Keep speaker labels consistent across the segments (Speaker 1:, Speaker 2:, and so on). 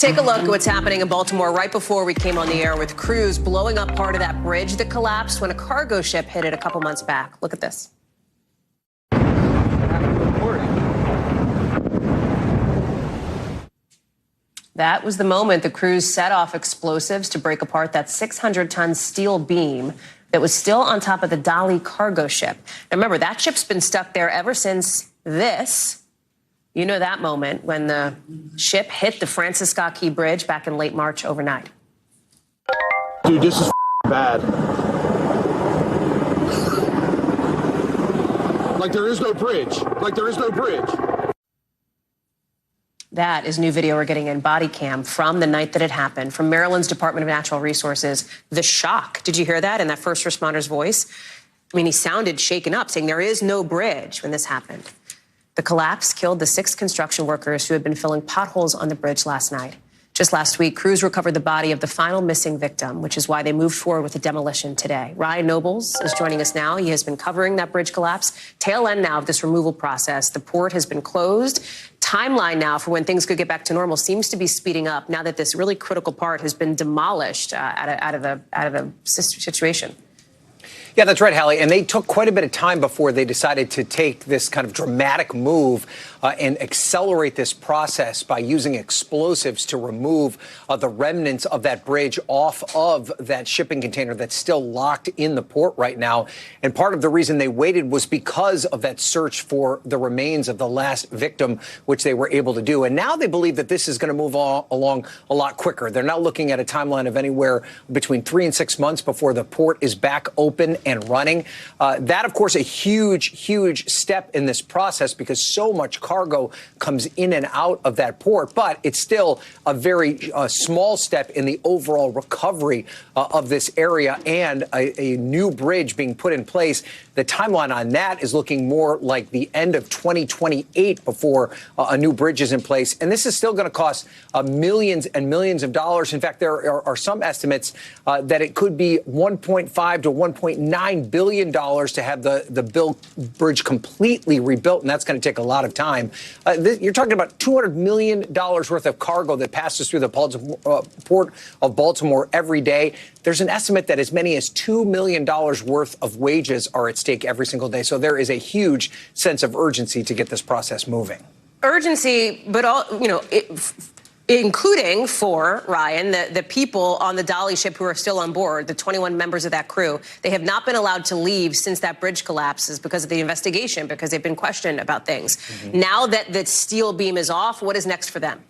Speaker 1: Take a look at what's happening in Baltimore right before we came on the air with crews blowing up part of that bridge that collapsed when a cargo ship hit it a couple months back. Look at this. That was the moment the crews set off explosives to break apart that 600-ton steel beam that was still on top of the Dali cargo ship. Now remember, that ship's been stuck there ever since this. You know that moment when the ship hit the Francis Scott Key Bridge back in late March overnight.
Speaker 2: Dude, this is bad. Like there is no bridge. Like there is no bridge.
Speaker 1: That is new video we're getting in body cam from the night that it happened, from Maryland's Department of Natural Resources. The shock. Did you hear that in that first responder's voice? I mean, he sounded shaken up, saying there is no bridge when this happened. The collapse killed the 6 construction workers who had been filling potholes on the bridge last night. Just last week, crews recovered the body of the final missing victim, which is why they moved forward with the demolition today. Ryan Nobles is joining us now. He has been covering that bridge collapse. Tail end now of this removal process. The port has been closed. Timeline now for when things could get back to normal seems to be speeding up now that this really critical part has been demolished out of the situation.
Speaker 3: Yeah, that's right, Hallie. And they took quite a bit of time before they decided to take this kind of dramatic move and accelerate this process by using explosives to remove the remnants of that bridge off of that shipping container that's still locked in the port right now. And part of the reason they waited was because of that search for the remains of the last victim, which they were able to do. And now they believe that this is going to move along a lot quicker. They're now looking at a timeline of anywhere between 3 and 6 months before the port is back open and running. That, of course, a huge step in this process because so much cargo comes in and out of that port. But it's still a very small step in the overall recovery of this area and a new bridge being put in place. The timeline on that is looking more like the end of 2028 before a new bridge is in place. And this is still going to cost millions and millions of dollars. In fact, there are some estimates that it could be $1.5 to $1.9 billion to have the bridge completely rebuilt. And that's going to take a lot of time. You're talking about $200 million worth of cargo that passes through the Port of Baltimore every day. There's an estimate that as many as $2 million worth of wages are at stake every single day. So there is a huge sense of urgency to get this process moving.
Speaker 1: Urgency, but including for, Ryan, the people on the Dali ship who are still on board, the 21 members of that crew. They have not been allowed to leave since that bridge collapses because of the investigation, because they've been questioned about things. Now that the steel beam is off, what is next for them?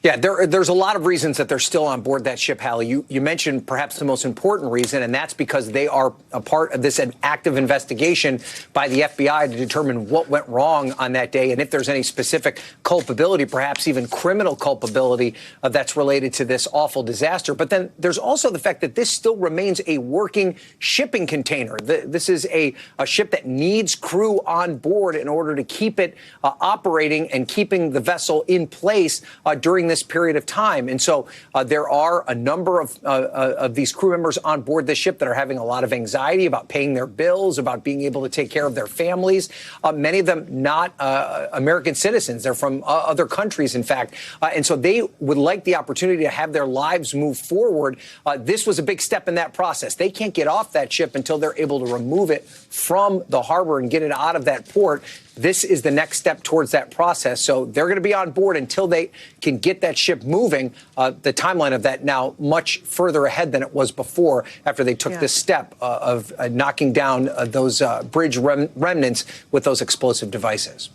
Speaker 3: Yeah, there's a lot of reasons that they're still on board that ship, Hallie. You mentioned perhaps the most important reason, and that's because they are a part of this active investigation by the FBI to determine what went wrong on that day and if there's any specific culpability, perhaps even criminal culpability that's related to this awful disaster. But then there's also the fact that this still remains a working shipping container. This is a ship that needs crew on board in order to keep it operating and keeping the vessel in place during this period of time. And so there are a number of these crew members on board this ship that are having a lot of anxiety about paying their bills, about being able to take care of their families. Many of them not American citizens. They're from other countries, in fact. And so they would like the opportunity to have their lives move forward. This was a big step in that process. They can't get off that ship until they're able to remove it from the harbor and get it out of that port. This is the next step towards that process. So they're going to be on board until they can get that ship moving. The timeline of that now much further ahead than it was before after they took this step of knocking down those bridge remnants with those explosive devices.